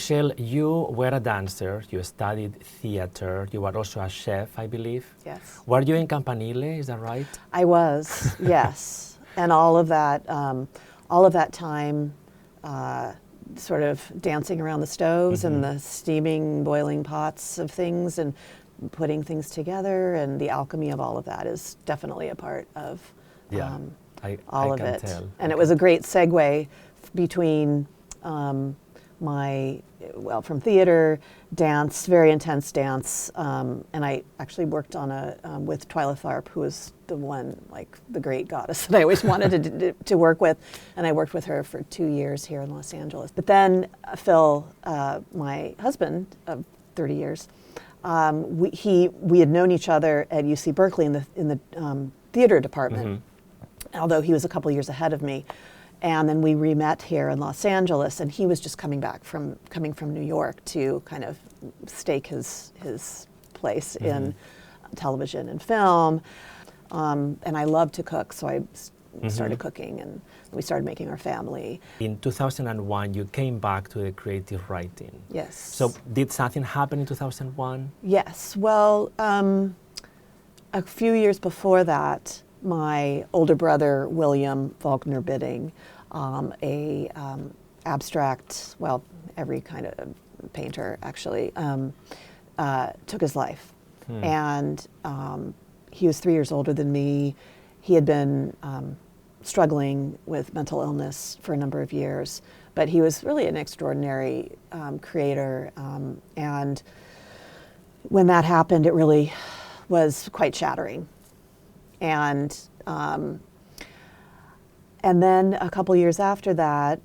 Michelle, you were a dancer, you studied theater, you were also a chef, I believe. Yes. Were you in Campanile, is that right? I was, yes. And all of that time sort of dancing around the stoves and the steaming, boiling pots of things and putting things together, and the alchemy of all of that is definitely a part of all of it. And it was a great segue between from theater, dance, very intense dance, and I actually worked on with Twyla Tharp, who was the one, like the great goddess that I always wanted to work with, and I worked with her for 2 years here in Los Angeles. But then Phil, my husband of 30 years, we had known each other at UC Berkeley in the theater department, although he was a couple years ahead of me. And then we re-met here in Los Angeles, and he was just coming from New York to kind of stake his place in television and film. And I love to cook, so I started cooking, and we started making our family. In 2001, you came back to the creative writing. Yes. So did something happen in 2001? Yes. Well, a few years before that, my older brother, William Faulkner Bidding, abstract, well, every kind of painter actually, took his life. And he was 3 years older than me. He had been struggling with mental illness for a number of years, but he was really an extraordinary creator. And when that happened, it really was quite shattering. And then a couple years after that,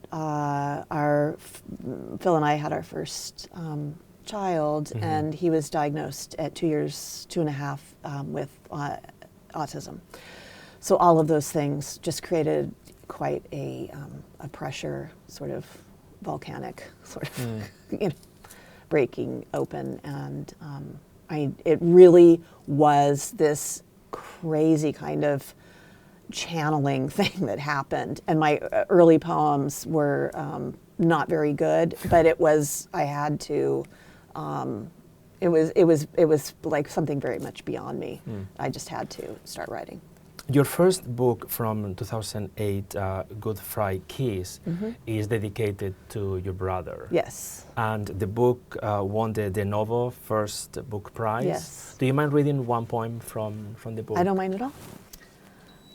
Phil and I had our first child, and he was diagnosed at 2 years, 2.5, with autism. So all of those things just created quite a pressure, sort of volcanic, sort of breaking open, and it really was this crazy kind of channeling thing that happened. And my early poems were not very good, but I had to, it was like something very much beyond me. I just had to start writing. Your first book from 2008, Good Fry Kiss, is dedicated to your brother. Yes. And the book won the DeNovo First Book Prize. Yes. Do you mind reading one poem from the book? I don't mind at all.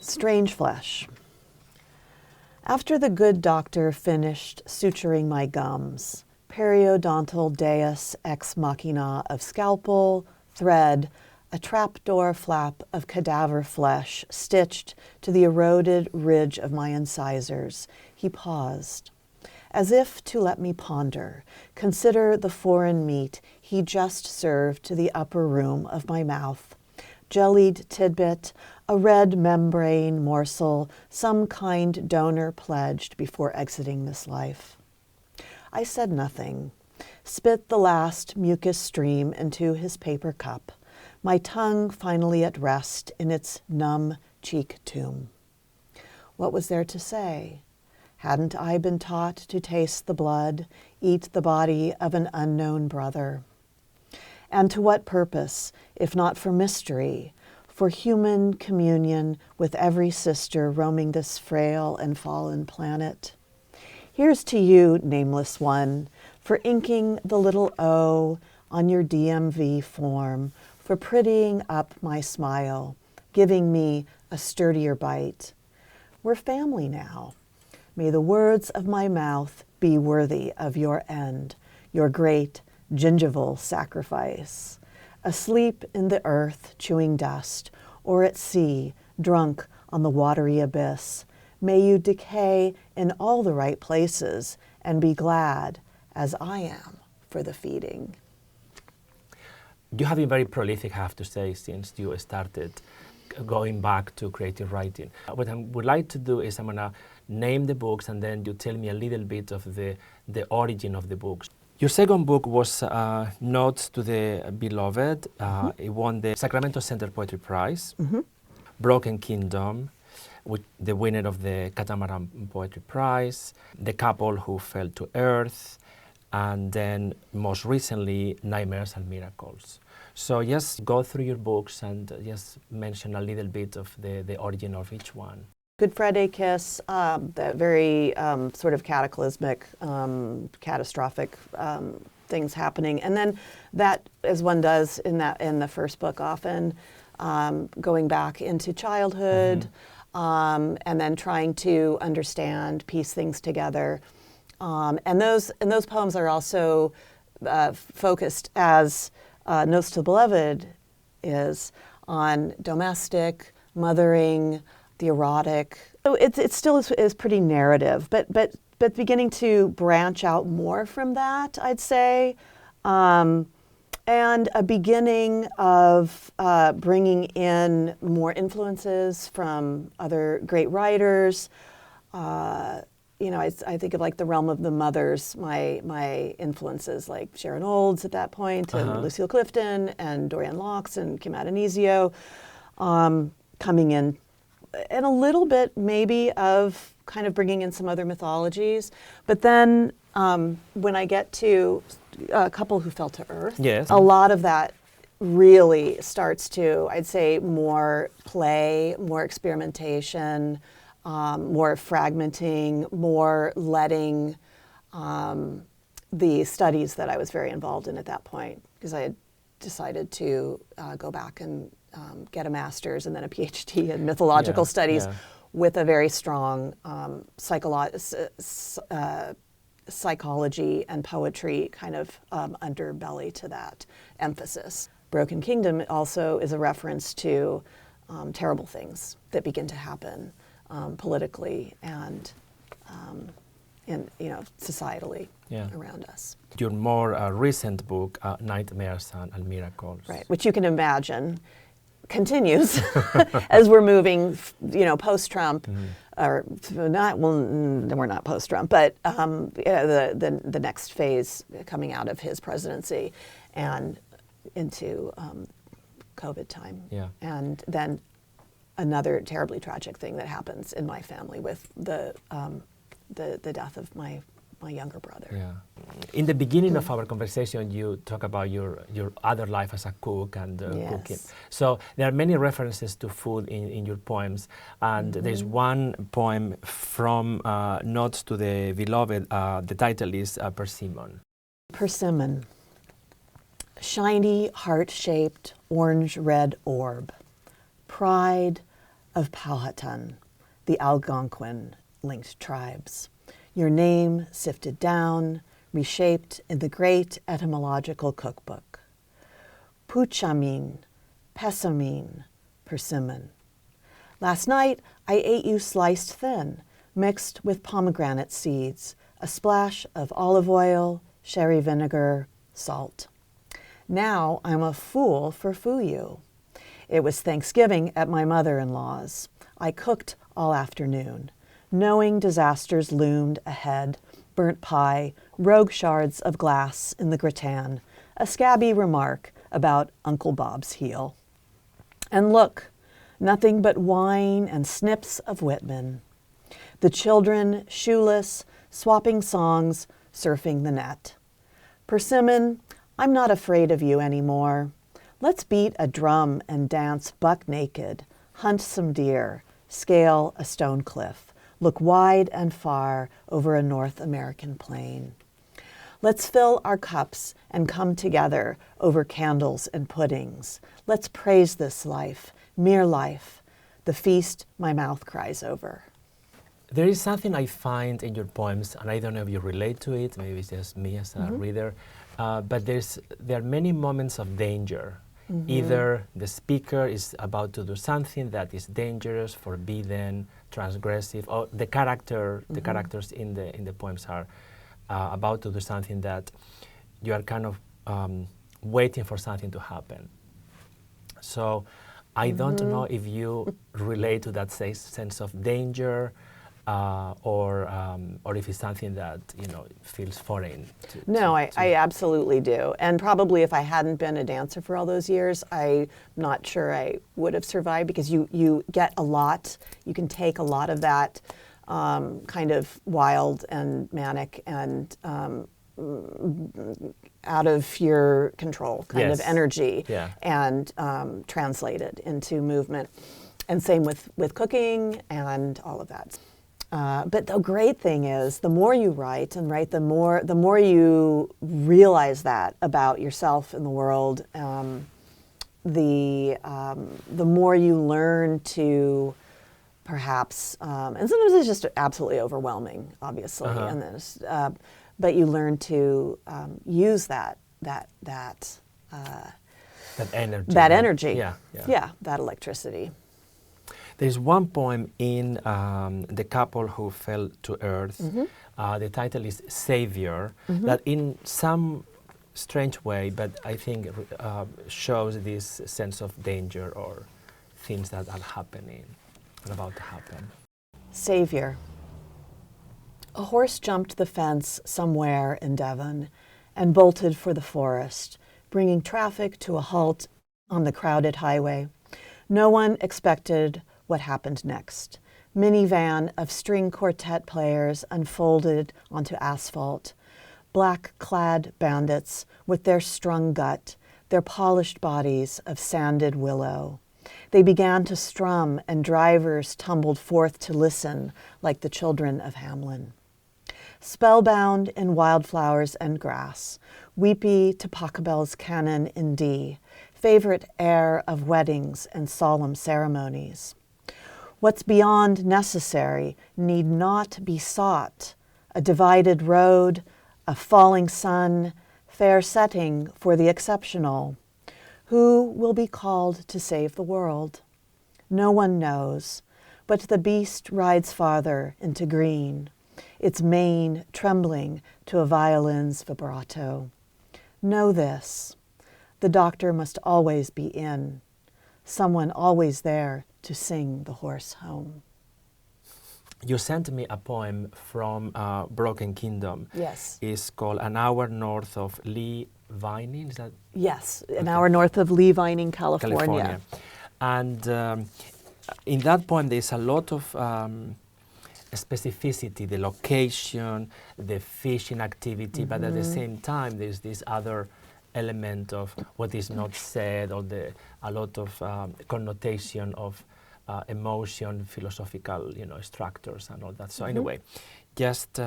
Strange Flesh. After the good doctor finished suturing my gums, periodontal deus ex machina of scalpel, thread, a trapdoor flap of cadaver flesh stitched to the eroded ridge of my incisors, he paused, as if to let me ponder, consider the foreign meat he just served to the upper room of my mouth. Jellied tidbit, a red membrane morsel some kind donor pledged before exiting this life. I said nothing, spit the last mucus stream into his paper cup, my tongue finally at rest in its numb cheek tomb. What was there to say? Hadn't I been taught to taste the blood, eat the body of an unknown brother? And to what purpose, if not for mystery, for human communion with every sister roaming this frail and fallen planet? Here's to you, nameless one, for inking the little O on your DMV form, for prettying up my smile, giving me a sturdier bite. We're family now. May the words of my mouth be worthy of your end, your great gingival sacrifice. Asleep in the earth, chewing dust, or at sea, drunk on the watery abyss, may you decay in all the right places and be glad, as I am, for the feeding. You have been very prolific, I have to say, since you started going back to creative writing. What I would like to do is I'm going to name the books, and then you tell me a little bit of the origin of the books. Your second book was Notes to the Beloved. It won the Sacramento Center Poetry Prize. Broken Kingdom, with the winner of the Catamaran Poetry Prize. The Couple Who Fell to Earth. and then most recently, Nightmares and Miracles. So just go through your books and just mention a little bit of the origin of each one. Good Friday Kiss, that very sort of cataclysmic, catastrophic things happening. And then that, as one does in the first book often, going back into childhood, and then trying to understand, piece things together. And those poems are also focused, as Notes to the Beloved is, on domestic, mothering, the erotic. So it still is pretty narrative, but beginning to branch out more from that, I'd say. And a beginning of bringing in more influences from other great writers. You know, I think of like the realm of the mothers, my influences, like Sharon Olds at that point, and Lucille Clifton, and Dorian Laux, and Kim Adenizio, coming in, and a little bit maybe of kind of bringing in some other mythologies. But then when I get to A Couple Who Fell to Earth, yes, a lot of that really starts to, I'd say, more play, more experimentation, more fragmenting, more letting the studies that I was very involved in at that point, because I had decided to go back and get a master's and then a PhD in mythological studies with a very strong psychology and poetry kind of underbelly to that emphasis. Broken Kingdom also is a reference to terrible things that begin to happen politically and societally around us. Your more recent book, Nightmares and Miracles. Right, which you can imagine continues as we're moving, post-Trump, or not. Well, we're not post-Trump, but the next phase coming out of his presidency and into COVID time, and then another terribly tragic thing that happens in my family with the death of my younger brother. Yeah. In the beginning of our conversation, you talk about your other life as a cook and cooking. So there are many references to food in your poems, and there's one poem from Notes to the Beloved. The title is Persimmon. Persimmon, shiny heart-shaped orange-red orb, pride of Powhatan, the Algonquin-linked tribes. Your name sifted down, reshaped in the great etymological cookbook. Puchamin, Pessamine, persimmon. Last night I ate you sliced thin, mixed with pomegranate seeds, a splash of olive oil, sherry vinegar, salt. Now I'm a fool for fuyu. It was Thanksgiving at my mother-in-law's. I cooked all afternoon, knowing disasters loomed ahead, burnt pie, rogue shards of glass in the gratin, a scabby remark about Uncle Bob's heel. And look, nothing but wine and snips of Whitman. The children, shoeless, swapping songs, surfing the net. Persimmon, I'm not afraid of you anymore. Let's beat a drum and dance buck naked, hunt some deer, scale a stone cliff, look wide and far over a North American plain. Let's fill our cups and come together over candles and puddings. Let's praise this life, mere life, the feast my mouth cries over. There is something I find in your poems, and I don't know if you relate to it, maybe it's just me as a reader, but there are many moments of danger. Either the speaker is about to do something that is dangerous, forbidden, transgressive, or the characters in the poems are about to do something that you are kind of waiting for something to happen. So I don't know if you relate to that sense of danger, or if it's something that feels foreign. No, I absolutely do. And probably if I hadn't been a dancer for all those years, I'm not sure I would have survived, because you get a lot. You can take a lot of that kind of wild and manic and out of your control kind of Yes. energy Yeah. and translated into movement. And same with cooking and all of that. But the great thing is, the more you write and write, the more you realize that about yourself and the world. The more you learn to perhaps, and sometimes it's just absolutely overwhelming, obviously, and this, but you learn to use that energy. that energy, Yeah. that electricity. There's one poem in The Couple Who Fell to Earth. The title is Savior, that in some strange way, but I think shows this sense of danger or things that are happening and about to happen. Savior. A horse jumped the fence somewhere in Devon and bolted for the forest, bringing traffic to a halt on the crowded highway. No one expected what happened next. Minivan of string quartet players unfolded onto asphalt. Black-clad bandits with their strung gut, their polished bodies of sanded willow. They began to strum, and drivers tumbled forth to listen like the children of Hamlin. Spellbound in wildflowers and grass, weepy to Pachelbel's canon in D, favorite air of weddings and solemn ceremonies. What's beyond necessary need not be sought. A divided road, a falling sun, fair setting for the exceptional. Who will be called to save the world? No one knows, but the beast rides farther into green, its mane trembling to a violin's vibrato. Know this, the doctor must always be in, someone always there to sing the horse home. You sent me a poem from Broken Kingdom. Yes. It's called An Hour North of Lee Vining. Is that? Yes, an hour north of Lee Vining, California. And in that poem, there's a lot of specificity, the location, the fishing activity, but at the same time, there's this other element of what is not said, or a lot of connotation of emotion, philosophical, structures and all that. So anyway, just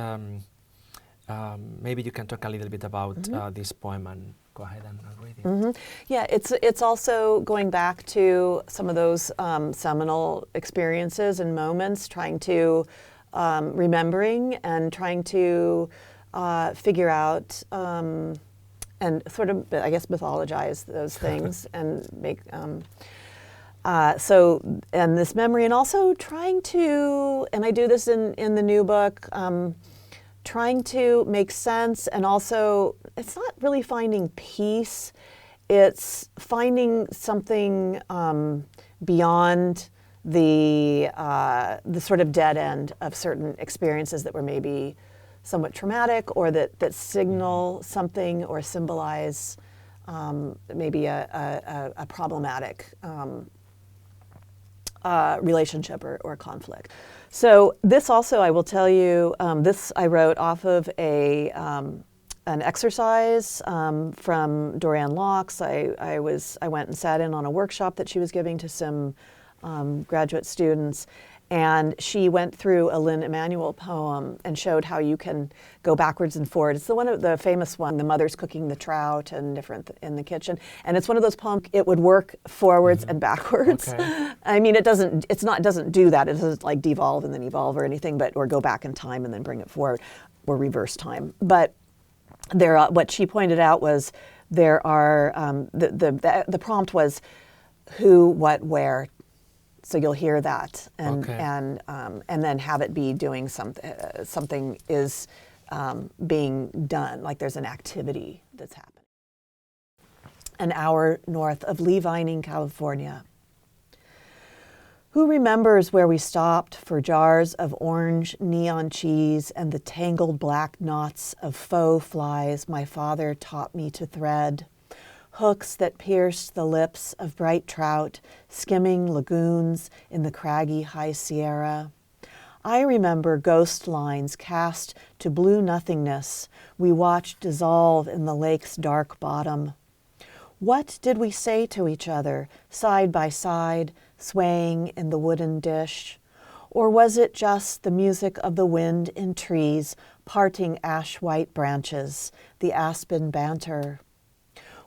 maybe you can talk a little bit about this poem and go ahead and read it. Yeah, it's also going back to some of those seminal experiences and moments, trying to remembering and trying to figure out and sort of, I guess, mythologize those things and make. And this memory, and also trying to, and I do this in the new book, trying to make sense, and also, it's not really finding peace, it's finding something beyond the sort of dead end of certain experiences that were maybe somewhat traumatic, or that signal something or symbolize maybe a problematic relationship or conflict. So this also, I will tell you, this I wrote off of an exercise from Dorianne Locke's. I went and sat in on a workshop that she was giving to some graduate students, and she went through a Lynn Emanuel poem and showed how you can go backwards and forward. It's the famous one, the mother's cooking the trout and different in the kitchen. And it's one of those poems, it would work forwards and backwards. Okay. I mean, it doesn't do that. It doesn't like devolve and then evolve or anything, or go back in time and then bring it forward, or reverse time. But what she pointed out was there are, the prompt was who, what, where. So you'll hear that, and then have it be doing something is being done, like there's an activity that's happening. An hour north of Lee Vining, California. Who remembers where we stopped for jars of orange neon cheese and the tangled black knots of faux flies my father taught me to thread? Hooks that pierced the lips of bright trout, skimming lagoons in the craggy high Sierra. I remember ghost lines cast to blue nothingness we watched dissolve in the lake's dark bottom. What did we say to each other, side by side, swaying in the wooden dish? Or was it just the music of the wind in trees, parting ash-white branches, the aspen banter?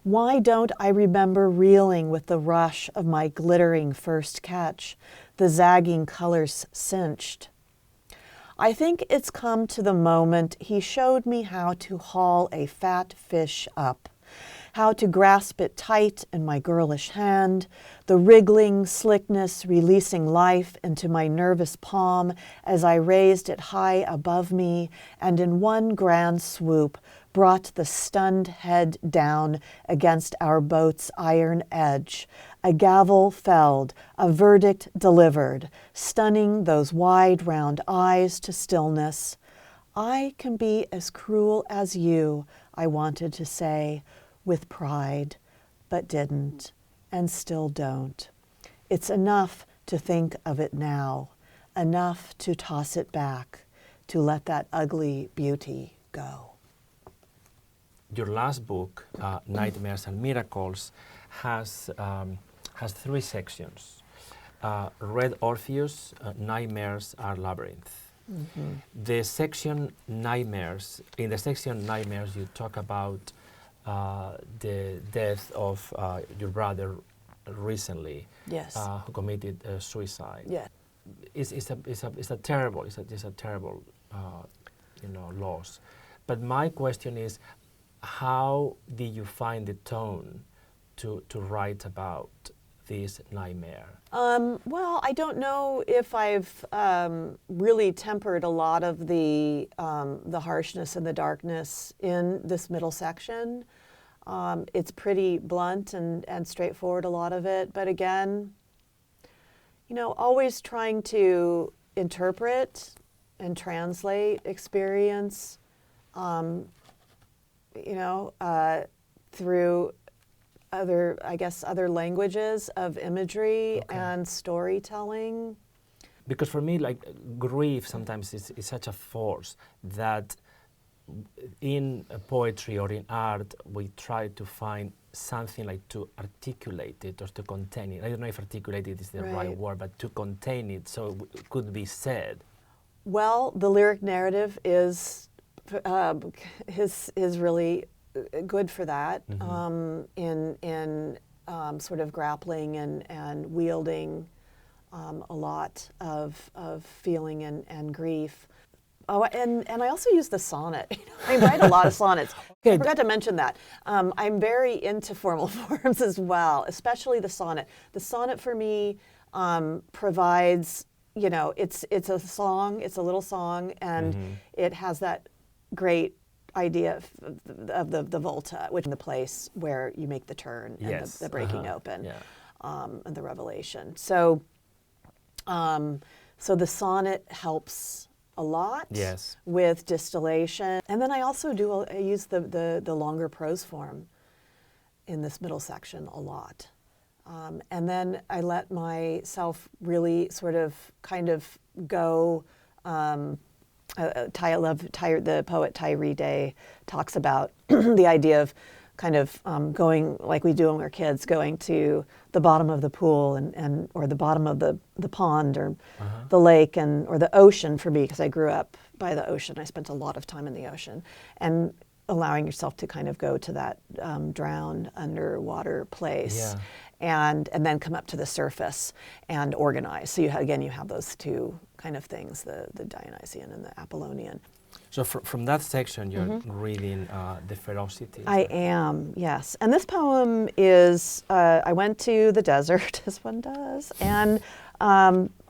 Why don't I remember reeling with the rush of my glittering first catch, the zagging colors cinched? I think it's come to the moment he showed me how to haul a fat fish up, how to grasp it tight in my girlish hand, the wriggling slickness releasing life into my nervous palm as I raised it high above me and in one grand swoop brought the stunned head down against our boat's iron edge. A gavel felled, a verdict delivered, stunning those wide round eyes to stillness. I can be as cruel as you, I wanted to say, with pride, but didn't, and still don't. It's enough to think of it now, enough to toss it back, to let that ugly beauty go. Your last book, Nightmares and Miracles, has 3 sections. Red Orpheus, Nightmares are Labyrinth. Mm-hmm. The section Nightmares, in the section Nightmares you talk about the death of your brother recently, yes, who committed suicide. Yeah, It's a terrible loss. But my question is, how did you find the tone to write about this nightmare? Well, I don't know if I've really tempered a lot of the harshness and the darkness in this middle section. It's pretty blunt and straightforward, a lot of it. But again, always trying to interpret and translate experience, through other languages of imagery and storytelling. Because for me, like, grief sometimes is such a force that in poetry or in art, we try to find something like to articulate it or to contain it. I don't know if articulate it is the right word, but to contain it so it could be said. Well, the lyric narrative is really good for that, in sort of grappling and wielding a lot of feeling and grief. Oh, and I also use the sonnet. I write a lot of sonnets. I forgot to mention that. I'm very into formal forms as well, especially the sonnet. The sonnet for me provides, it's a song, it's a little song, and it has that great idea of the volta, which is the place where you make the turn and the breaking open, and the revelation. So the sonnet helps a lot with distillation. And then I also use the longer prose form in this middle section a lot. And then I let myself really sort of kind of go. The poet Tyree Day talks about the idea of kind of going, like we do when we're kids, going to the bottom of the pool or the bottom of the pond or the lake or the ocean for me, because I grew up by the ocean. I spent a lot of time in the ocean, and allowing yourself to kind of go to that drowned underwater place, and then come up to the surface and organize. So you have those two kind of things, the Dionysian and the Apollonian. So from that section, you're reading The Ferocity. I am, yes. And this poem is, I went to the desert, as one does, and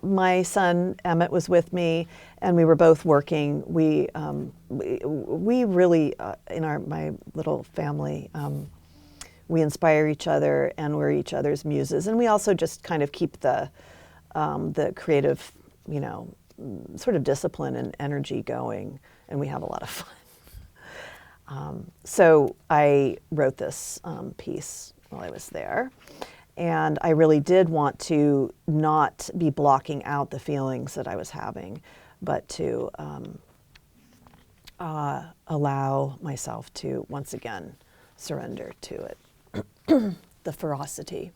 my son Emmett was with me, and we were both working. We really, in my little family, we inspire each other, and we're each other's muses. And we also just kind of keep the creative, sort of discipline and energy going, and we have a lot of fun. So I wrote this piece while I was there, and I really did want to not be blocking out the feelings that I was having, but to allow myself to once again surrender to it. The ferocity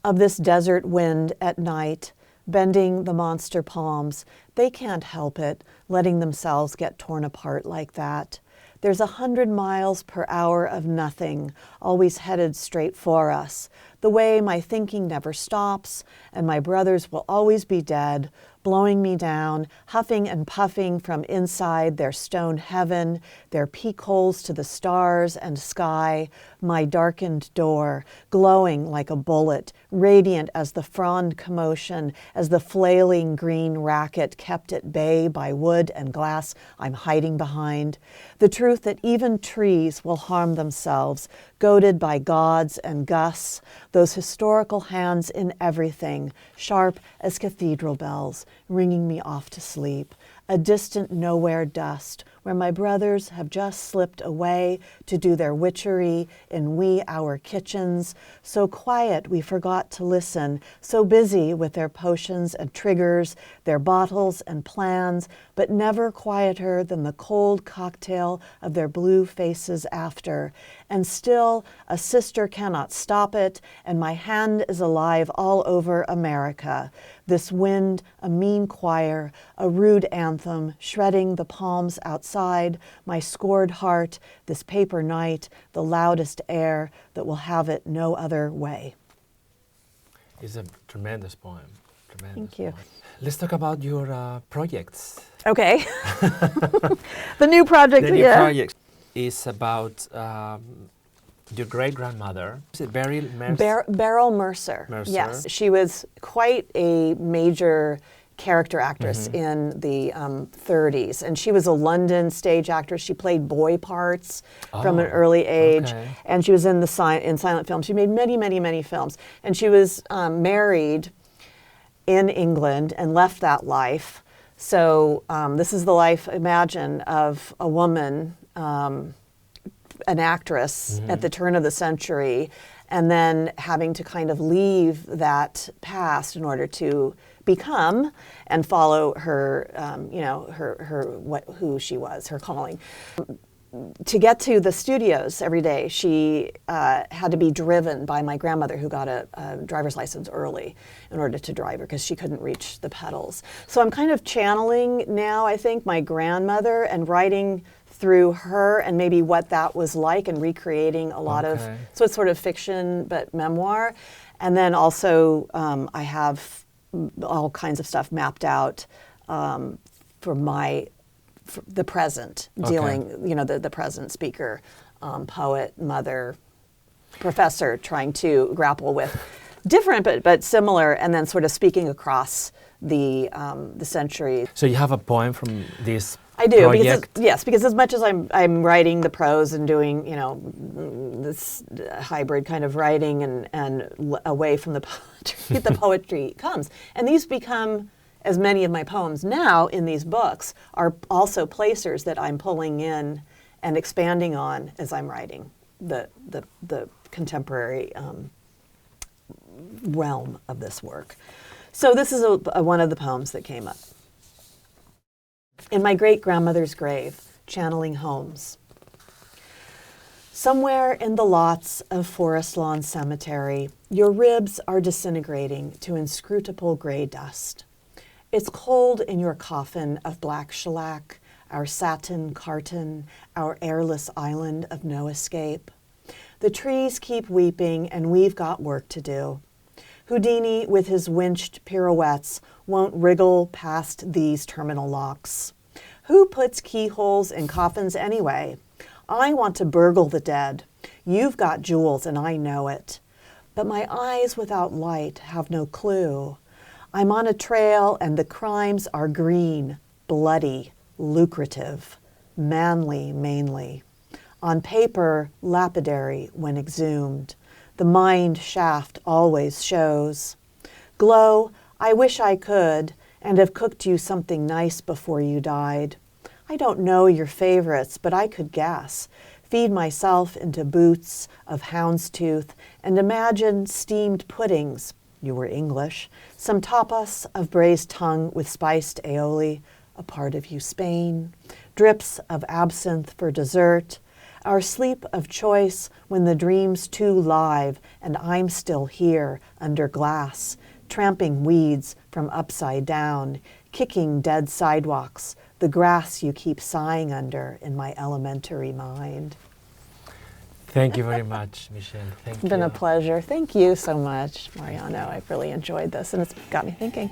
of this desert wind at night, bending the monster palms. They can't help it, letting themselves get torn apart like that. There's 100 miles per hour of nothing, always headed straight for us. The way my thinking never stops, and my brothers will always be dead, blowing me down, huffing and puffing from inside their stone heaven, their peak holes to the stars and sky, my darkened door, glowing like a bullet, radiant as the frond commotion, as the flailing green racket kept at bay by wood and glass I'm hiding behind. The truth that even trees will harm themselves, goaded by gods and gusts, those historical hands in everything, sharp as cathedral bells, ringing me off to sleep, a distant nowhere dust, where my brothers have just slipped away to do their witchery in wee hour kitchens, so quiet we forgot to listen, so busy with their potions and triggers, their bottles and plans, but never quieter than the cold cocktail of their blue faces after. And still, a sister cannot stop it, and my hand is alive all over America. This wind, a mean choir, a rude anthem, shredding the palms outside, my scored heart, this paper night, the loudest air that will have it no other way. It's a tremendous poem. Thank you. Poem. Let's talk about your projects. Okay. The new project. The new project is about your great-grandmother. Is it Beryl Mercer? Beryl Mercer. Yes, she was quite a major character actress in the 30s, and she was a London stage actress. She played boy parts from an early age, and she was in silent film. She made many films, and she was married in England and left that life. So this is the life, imagine, of a woman, an actress at the turn of the century, and then having to kind of leave that past in order to become and follow her, who she was, her calling. To get to the studios every day, she had to be driven by my grandmother, who got a driver's license early in order to drive her because she couldn't reach the pedals. So I'm kind of channeling now, I think, my grandmother and writing through her and maybe what that was like and recreating a lot of, so it's sort of fiction but memoir. And then also I have all kinds of stuff mapped out for the present, dealing, the present speaker, poet, mother, professor, trying to grapple with different but similar, and then sort of speaking across the century. So you have a poem from this I do, project? because as much as I'm writing the prose and doing, this hybrid kind of writing and away from the poetry, the poetry comes. And these become, as many of my poems now in these books, are also placers that I'm pulling in and expanding on as I'm writing the contemporary realm of this work. So this is one of the poems that came up. In my great-grandmother's grave, channeling Holmes. Somewhere in the lots of Forest Lawn Cemetery, your ribs are disintegrating to inscrutable gray dust. It's cold in your coffin of black shellac, our satin carton, our airless island of no escape. The trees keep weeping, and we've got work to do. Houdini, with his winched pirouettes, won't wriggle past these terminal locks. Who puts keyholes in coffins anyway? I want to burgle the dead. You've got jewels, and I know it. But my eyes without light have no clue. I'm on a trail, and the crimes are green, bloody, lucrative, manly mainly. On paper, lapidary when exhumed. The mind shaft always shows. Glow, I wish I could, and have cooked you something nice before you died. I don't know your favorites, but I could guess. Feed myself into boots of houndstooth and imagine steamed puddings, you were English, some tapas of braised tongue with spiced aioli, a part of you Spain, drips of absinthe for dessert, our sleep of choice when the dream's too live and I'm still here under glass, tramping weeds from upside down, kicking dead sidewalks, the grass you keep sighing under in my elementary mind. Thank you very much, Michelle. Thank you. It's been a pleasure. Thank you so much, Mariano. I've really enjoyed this, and it's got me thinking.